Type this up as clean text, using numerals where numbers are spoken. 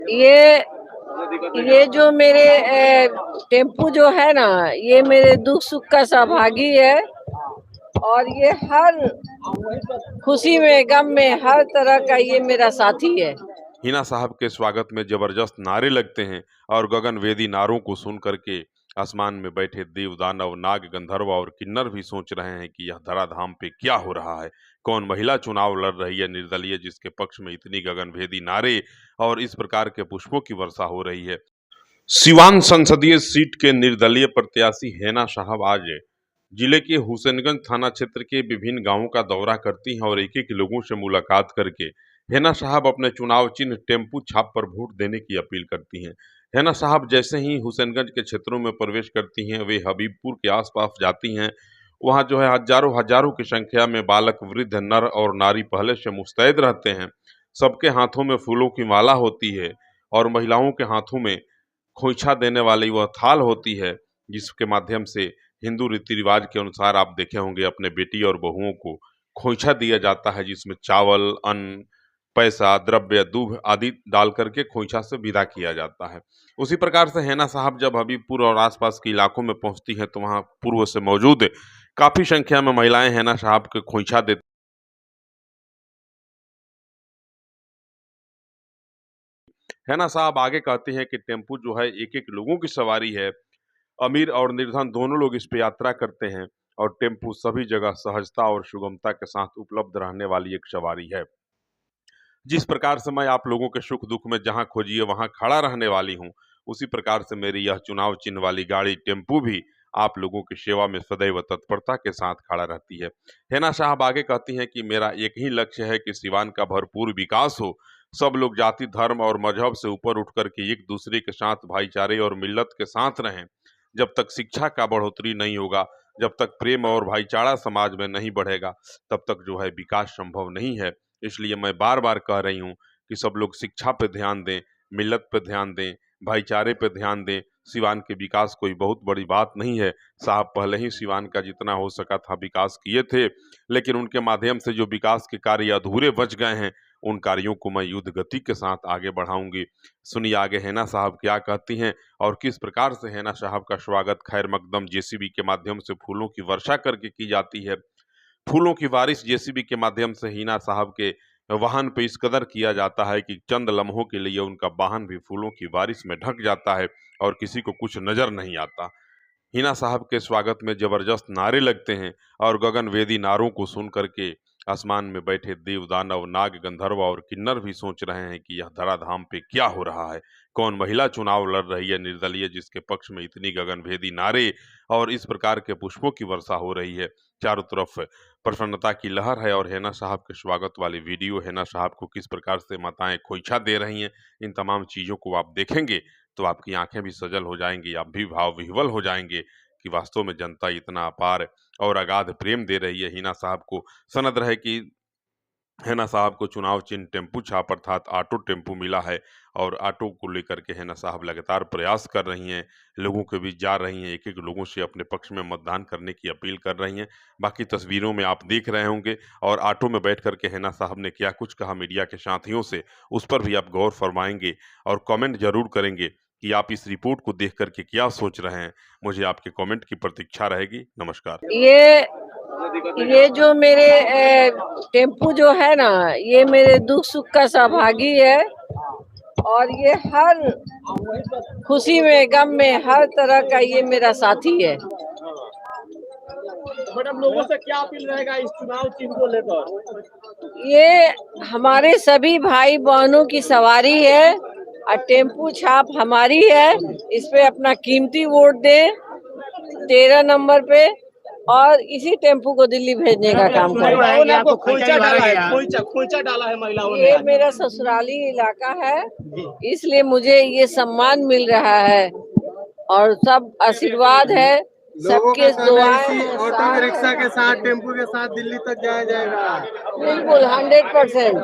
ये ये जो मेरे टेम्पू जो है ना, ये मेरे दुख सुख का सहभागी है और ये हर खुशी में गम में हर तरह का ये मेरा साथी है। हिना साहब के स्वागत में जबरदस्त नारे लगते हैं और गगनभेदी नारों को सुन करके आसमान में बैठे देव दानव नाग गंधर्व और किन्नर भी सोच रहे हैं कि यह धराधाम पे क्या हो रहा है। कौन महिला चुनाव लड़ रही है निर्दलीय, जिसके पक्ष में इतनी गगनभेदी नारे और इस प्रकार के पुष्पों की वर्षा हो रही है। सिवान संसदीय सीट के निर्दलीय प्रत्याशी हेना साहब आज जिले के हुसैनगंज थाना क्षेत्र के विभिन्न गांवों का दौरा करती हैं और एक एक लोगों से मुलाकात करके हेना साहब अपने चुनाव चिन्ह टेम्पू छाप पर वोट देने की अपील करती हैं। हेना साहब जैसे ही हुसैनगंज के क्षेत्रों में प्रवेश करती हैं, वे हबीबपुर के आसपास जाती हैं। वहां जो है हजारों हजारों की संख्या में बालक, वृद्ध, नर और नारी पहले से मुस्तैद रहते हैं। सबके हाथों में फूलों की माला होती है और महिलाओं के हाथों में खोइछा देने वाली वह थाल होती है, जिसके माध्यम से हिंदू रीति रिवाज के अनुसार आप देखे होंगे अपने बेटी और बहुओं को खोइछा दिया जाता है, जिसमें चावल, अन्न, पैसा, द्रव्य, दूध आदि डाल करके खोइछा से विदा किया जाता है। उसी प्रकार से हेना साहब जब हबीबपुर और आसपास के इलाकों में पहुंचती हैं तो वहां पूर्व से मौजूद काफी संख्या में महिलाएं हेना साहब के खोइछा देती। हेना साहब आगे कहती हैं कि टेम्पू जो है एक एक लोगों की सवारी है। अमीर और निर्धन दोनों लोग इस पे यात्रा करते हैं और टेम्पू सभी जगह सहजता और सुगमता के साथ उपलब्ध रहने वाली एक सवारी है। जिस प्रकार से मैं आप लोगों के सुख दुख में जहां खोजिए वहां खड़ा रहने वाली हूं, उसी प्रकार से मेरी यह चुनाव चिन्ह वाली गाड़ी टेम्पू भी आप लोगों की सेवा में सदैव तत्परता के साथ खड़ा रहती है। हेना साहब आगे कहती हैं कि मेरा एक ही लक्ष्य है कि सिवान का भरपूर विकास हो। सब लोग जाति, धर्म और मजहब से ऊपर उठ करके एक दूसरे के साथ भाईचारे और मिल्लत के साथ रहें। जब तक शिक्षा का बढ़ोतरी नहीं होगा, जब तक प्रेम और भाईचारा समाज में नहीं बढ़ेगा, तब तक जो है विकास संभव नहीं है। इसलिए मैं बार बार कह रही हूँ कि सब लोग शिक्षा पे ध्यान दें, मिल्लत पे ध्यान दें, भाईचारे पे ध्यान दें। सिवान के विकास कोई बहुत बड़ी बात नहीं है। साहब पहले ही सिवान का जितना हो सका था विकास किए थे, लेकिन उनके माध्यम से जो विकास के कार्य अधूरे बच गए हैं, उन कार्यों को मैं युद्ध गति के साथ आगे बढ़ाऊंगी। सुनिए आगे हेना साहब क्या कहती हैं और किस प्रकार से हेना साहब का स्वागत खैर मकदम जेसीबी के माध्यम से फूलों की वर्षा करके की जाती है। फूलों की बारिश जेसीबी के माध्यम से हिना साहब के वाहन पे इस कदर किया जाता है कि चंद लम्हों के लिए उनका वाहन भी फूलों की बारिश में ढक जाता है और किसी को कुछ नजर नहीं आता। हिना साहब के स्वागत में जबरदस्त नारे लगते हैं और गगनभेदी नारों को सुन करके आसमान में बैठे देव दानव नाग गंधर्व और किन्नर भी सोच रहे हैं कि यह धराधाम पे क्या हो रहा है। कौन महिला चुनाव लड़ रही है निर्दलीय, जिसके पक्ष में इतनी गगनभेदी नारे और इस प्रकार के पुष्पों की वर्षा हो रही है। चारों तरफ प्रसन्नता की लहर है और हेना साहब के स्वागत वाली वीडियो, हेना साहब को किस प्रकार से माताएं खोइछा दे रही हैं, इन तमाम चीजों को आप देखेंगे तो आपकी आंखें भी सजल हो जाएंगी, आप भी भाव विह्वल हो जाएंगे कि वास्तव में जनता इतना अपार और अगाध प्रेम दे रही है हिना साहब को। सनद रहे कि हेना साहब को चुनाव चिन्ह टेम्पू छाप अर्थात ऑटो टेम्पू मिला है और ऑटो को लेकर के हेना साहब लगातार प्रयास कर रही हैं, लोगों के बीच जा रही हैं, एक एक लोगों से अपने पक्ष में मतदान करने की अपील कर रही हैं। बाकी तस्वीरों में आप देख रहे होंगे और ऑटो में बैठ करके हेना साहब ने क्या कुछ कहा मीडिया के साथियों से, उस पर भी आप गौर फरमाएंगे और कमेंट जरूर करेंगे कि आप इस रिपोर्ट को देख करके क्या सोच रहे हैं। मुझे आपके कमेंट की प्रतीक्षा रहेगी। नमस्कार। ये जो मेरे टेम्पू जो है ना, ये मेरे दुख सुख का सहभागी है और ये हर खुशी में गम में हर तरह का ये मेरा साथी है। मैडम, लोगों से क्या अपील रहेगा इस चुनाव चिन्ह को लेकर? ये हमारे सभी भाई बहनों की सवारी है और टेम्पू छाप हमारी है। इस पे अपना कीमती वोट दें 13 नंबर पे और इसी टेम्पू को दिल्ली भेजने का काम करें। खोइचा डाला है महिलाओं ने। ये मेरा ससुराली इलाका है, इसलिए मुझे ये सम्मान मिल रहा है और सब आशीर्वाद है, सबके दुआएं ऑटो रिक्शा के साथ, टेम्पू के साथ दिल्ली तक जाया जाएगा। बिल्कुल 100%।